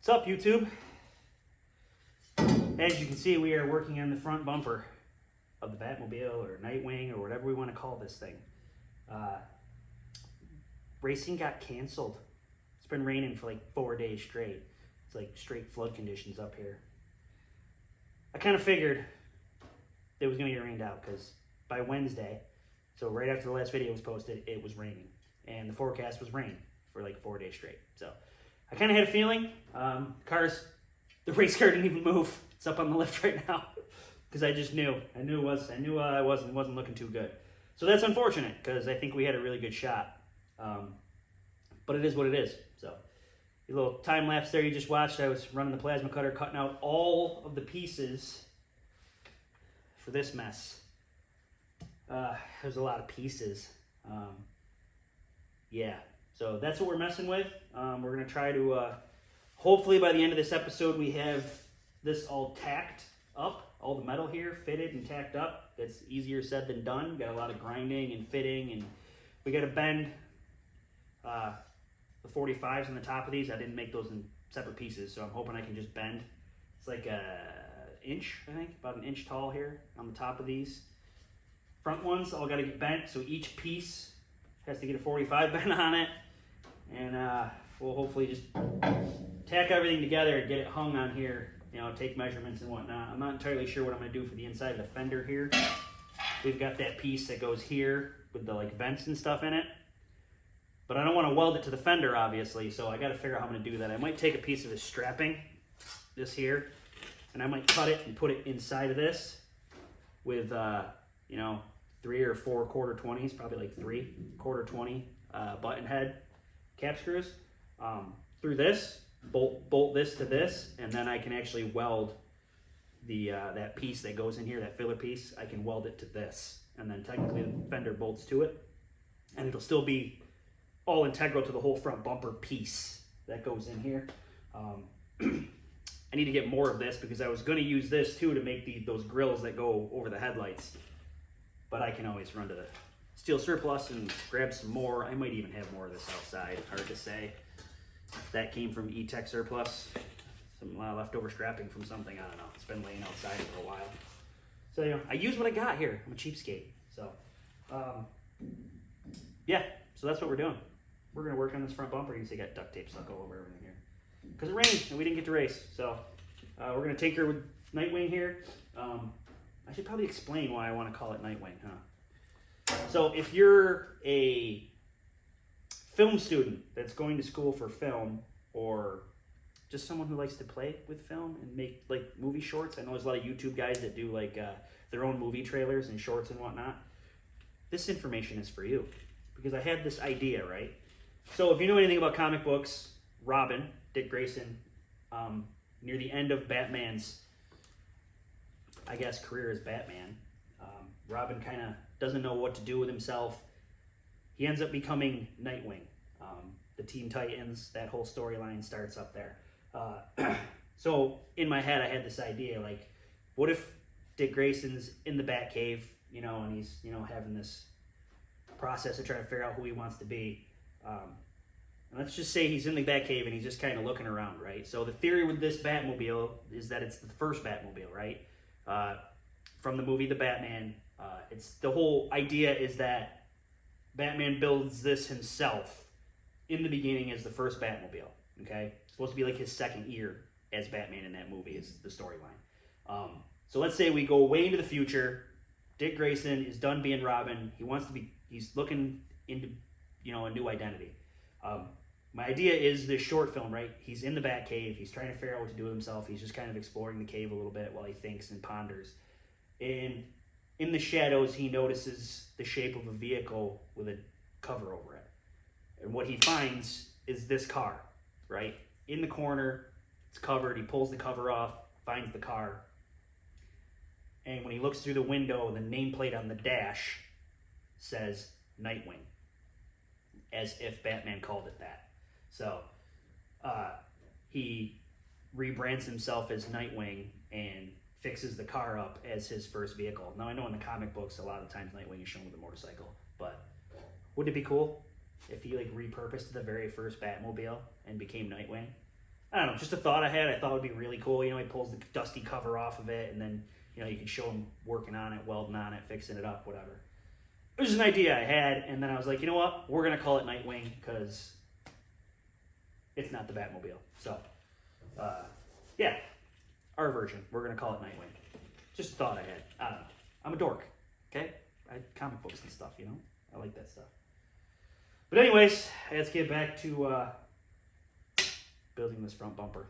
What's up, YouTube? As you can see, we are working on the front bumper of the Batmobile or Nightwing or whatever we want to call this thing. Racing got canceled. It's been raining for like 4 days straight. It's like straight flood conditions up here. I kind of figured it was going to get rained out because by Wednesday, so right after the last video was posted, it was raining. And the forecast was rain for like 4 days straight. So I kind of had a feeling. The race car didn't even move. It's up on the lift right now because I just knew. I knew I wasn't looking too good. So that's unfortunate because I think we had a really good shot. But it is what it is. So a little time lapse there you just watched. I was running the plasma cutter, cutting out all of the pieces for this mess. There's a lot of pieces. Yeah, so that's what we're messing with. We're gonna try to, hopefully by the end of this episode, we have this all tacked up, all the metal here fitted and tacked up. That's easier said than done. Got a lot of grinding and fitting, and we got to bend the 45s on the top of these. I didn't make those in separate pieces, so I'm hoping I can just bend. It's like an inch, I think, about an inch tall here on the top of these. Front ones all got to get bent, so each piece has to get a 45 bent on it, and we'll hopefully just tack everything together and get it hung on here, you know, take measurements and whatnot. I'm not entirely sure what I'm going to do for the inside of the fender here. We've got that piece that goes here with the like vents and stuff in it, but I don't want to weld it to the fender, obviously, so I got to figure out how I'm going to do that. I might take a piece of this strapping, this here, and I might cut it and put it inside of this with, you know, 3 or 4 quarter 20s, probably like 3 quarter 20 button head cap screws through this, bolt this to this, and then I can actually weld the that piece that goes in here, that filler piece. I can weld it to this, and then technically the fender bolts to it, and it'll still be all integral to the whole front bumper piece that goes in here. I need to get more of this because I was going to use this too to make those grills that go over the headlights. But I can always run to the steel surplus and grab some more. I might even have more of this outside. Hard to say. That came from E-Tech surplus. Some leftover strapping from something. I don't know. It's been laying outside for a while. So, you know, I use what I got here. I'm a cheapskate. So, yeah. So that's what we're doing. We're going to work on this front bumper. You can see I got duct tape stuck all over everything here. Because it rained and we didn't get to race. So, we're going to tinker with Nightwing here. I should probably explain why I want to call it Nightwing, huh? So if you're a film student that's going to school for film, or just someone who likes to play with film and make like movie shorts, I know there's a lot of YouTube guys that do like their own movie trailers and shorts and whatnot. This information is for you because I had this idea, right? So if you know anything about comic books, Robin, Dick Grayson, near the end of Batman's, I guess, career as Batman, Robin kind of doesn't know what to do with himself. He ends up becoming Nightwing. The Teen Titans, that whole storyline starts up there. So in my head, I had this idea, like, what if Dick Grayson's in the Batcave, you know, and he's, you know, having this process of trying to figure out who he wants to be. And let's just say he's in the Batcave and he's just kind of looking around, right? So the theory with this Batmobile is that it's the first Batmobile, right? From the movie The Batman. It's the whole idea is that Batman builds this himself in the beginning as the first Batmobile. Okay, it's supposed to be like his second year as Batman in that movie is the storyline. So let's say we go way into the future. Dick Grayson is done being Robin. He's looking into, you know, a new identity. My idea is this short film, right? He's in the Batcave. He's trying to figure out what to do with himself. He's just kind of exploring the cave a little bit while he thinks and ponders. And in the shadows, he notices the shape of a vehicle with a cover over it. And what he finds is this car, right? In the corner, it's covered. He pulls the cover off, finds the car. And when he looks through the window, the nameplate on the dash says Nightwing, as if Batman called it that. So he rebrands himself as Nightwing and fixes the car up as his first vehicle. Now, I know in the comic books, a lot of times Nightwing is shown with a motorcycle, but wouldn't it be cool if he like repurposed the very first Batmobile and became Nightwing? I don't know, just a thought I had. I thought it would be really cool. You know, he pulls the dusty cover off of it, and then, you know, you can show him working on it, welding on it, fixing it up, whatever. It was just an idea I had, and then I was like, you know what? We're going to call it Nightwing because it's not the Batmobile. So, yeah, our version. We're going to call it Nightwing. Just a thought I had. I don't know. I'm a dork, okay? I comic books and stuff, you know? I like that stuff. But anyways, let's get back to building this front bumper.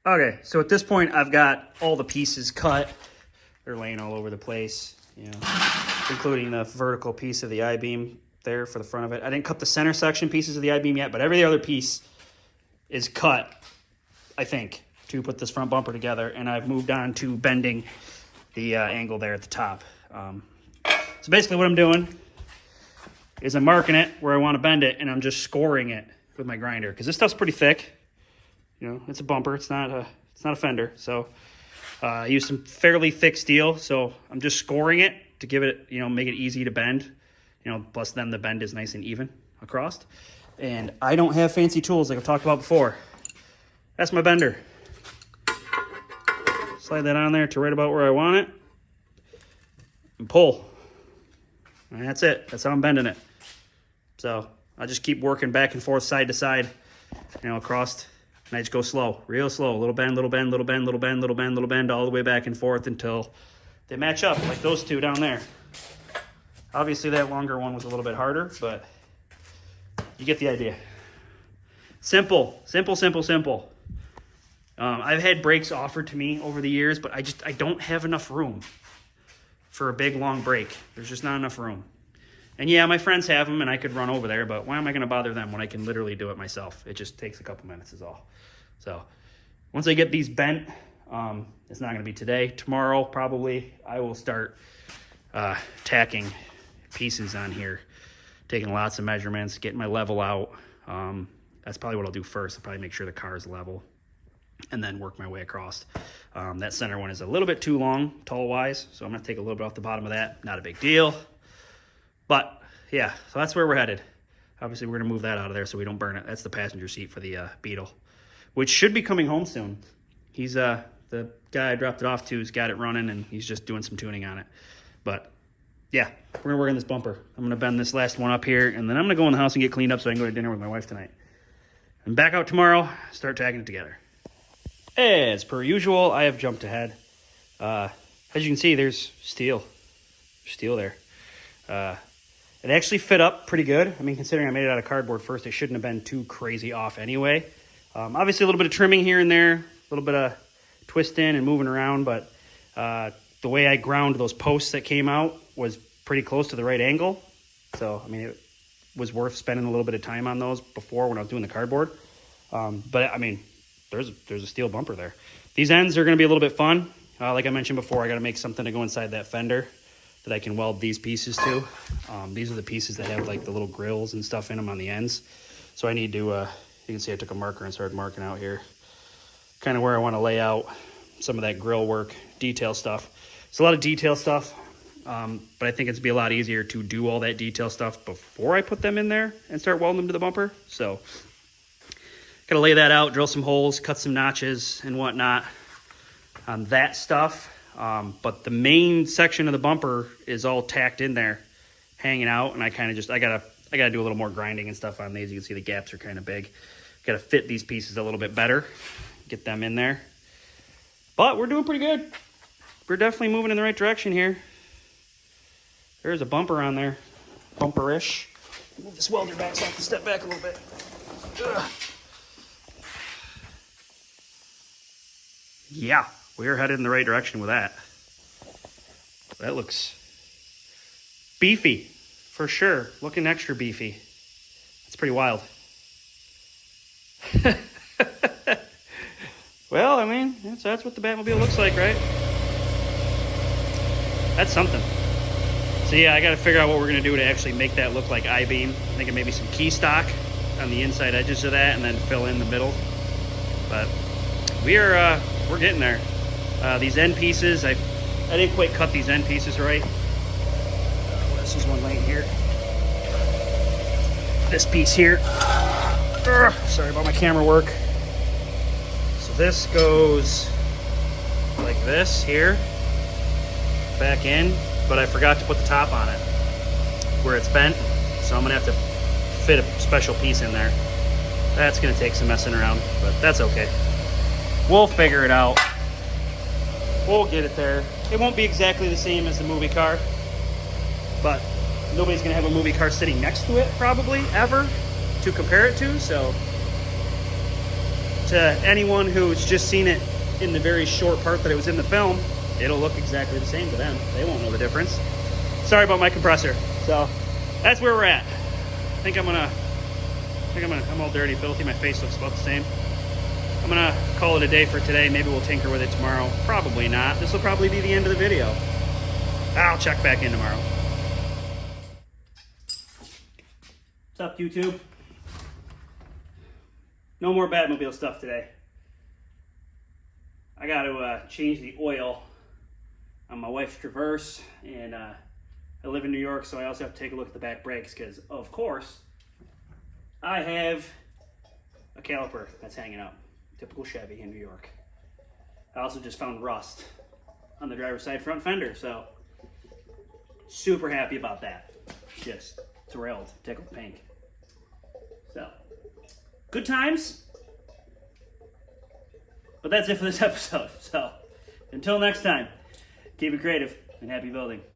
Okay, so at this point, I've got all the pieces cut. They're laying all over the place, you know, including the vertical piece of the I-beam there for the front of it. I didn't cut the center section pieces of the I-beam yet, but every other piece is cut, I think, to put this front bumper together. And I've moved on to bending the angle there at the top. So basically what I'm doing is I'm marking it where I want to bend it, and I'm just scoring it with my grinder, because this stuff's pretty thick. You know, it's a bumper. It's not a fender. So I use some fairly thick steel. So I'm just scoring it to give it, you know, make it easy to bend. You know, plus then the bend is nice and even across. And I don't have fancy tools like I've talked about before. That's my bender. Slide that on there to right about where I want it. And pull. And that's it. That's how I'm bending it. So I just keep working back and forth, side to side, you know, across. And I just go slow, real slow. Little bend, little bend, little bend, little bend, little bend, little bend, all the way back and forth until they match up, like those two down there. Obviously, that longer one was a little bit harder, but you get the idea. Simple, simple, simple, simple. I've had brakes offered to me over the years, but I don't have enough room for a big, long brake. There's just not enough room. And yeah, my friends have them, and I could run over there, but why am I going to bother them when I can literally do it myself? It just takes a couple minutes is all. So once I get these bent, it's not going to be today. Tomorrow, probably, I will start tacking pieces on here, taking lots of measurements, getting my level out. That's probably what I'll do first. I'll probably make sure the car is level and then work my way across. That center one is a little bit too long, tall-wise, so I'm going to take a little bit off the bottom of that. Not a big deal. But, yeah, so that's where we're headed. Obviously, we're going to move that out of there so we don't burn it. That's the passenger seat for the Beetle, which should be coming home soon. He's the guy I dropped it off to has got it running, and he's just doing some tuning on it. But, yeah, we're going to work on this bumper. I'm going to bend this last one up here, and then I'm going to go in the house and get cleaned up so I can go to dinner with my wife tonight. And back out tomorrow, start tagging it together. As per usual, I have jumped ahead. As you can see, there's steel. There's steel there. It actually fit up pretty good. I mean, considering I made it out of cardboard first, it shouldn't have been too crazy off anyway. Obviously, a little bit of trimming here and there, a little bit of twisting and moving around, but the way I ground those posts that came out was pretty close to the right angle. So, I mean, it was worth spending a little bit of time on those before when I was doing the cardboard. But, I mean, there's a steel bumper there. These ends are going to be a little bit fun. Like I mentioned before, I got to make something to go inside that fender that I can weld these pieces to. These are the pieces that have like the little grills and stuff in them on the ends. So I need to, you can see I took a marker and started marking out here, kind of where I want to lay out some of that grill work, detail stuff. It's a lot of detail stuff, but I think it's be a lot easier to do all that detail stuff before I put them in there and start welding them to the bumper. So got to lay that out, drill some holes, cut some notches and whatnot on that stuff. But the main section of the bumper is all tacked in there, hanging out, and I kind of just, I gotta do a little more grinding and stuff on these. You can see the gaps are kind of big. Got to fit these pieces a little bit better, get them in there. But we're doing pretty good. We're definitely moving in the right direction here. There's a bumper on there, bumper-ish. Move this welder back so I can step back a little bit. Ugh. Yeah. We're headed in the right direction with that. That looks beefy, for sure. Looking extra beefy. It's pretty wild. Well, I mean, that's what the Batmobile looks like, right? That's something. So yeah, I got to figure out what we're going to do to actually make that look like I-beam. I'm thinking maybe some key stock on the inside edges of that and then fill in the middle. But we're getting there. These end pieces, I didn't quite cut these end pieces right. This is one laying here. This piece here. Sorry about my camera work. this goes like this here, back in, but I forgot to put the top on it where it's bent, so I'm gonna have to fit a special piece in there. That's gonna take some messing around, but that's okay. We'll figure it out. We'll get it there. It won't be exactly the same as the movie car, but nobody's gonna have a movie car sitting next to it probably ever to compare it to, so to anyone who's just seen it in the very short part that it was in the film, it'll look exactly the same to them. They won't know the difference. Sorry about my compressor. So that's where we're at. I'm all dirty, filthy. My face looks about the same. I'm gonna call it a day for today. Maybe we'll tinker with it tomorrow. Probably not. This will probably be the end of the video. I'll check back in tomorrow. What's up, YouTube? No more Batmobile stuff today. I got to change the oil on my wife's Traverse, and I live in New York, so I also have to take a look at the back brakes because, of course, I have a caliper that's hanging up. Typical Chevy in New York. I also just found rust on the driver's side front fender, so super happy about that. Just thrilled, tickled pink. So, good times. But that's it for this episode. So, until next time, keep it creative and happy building.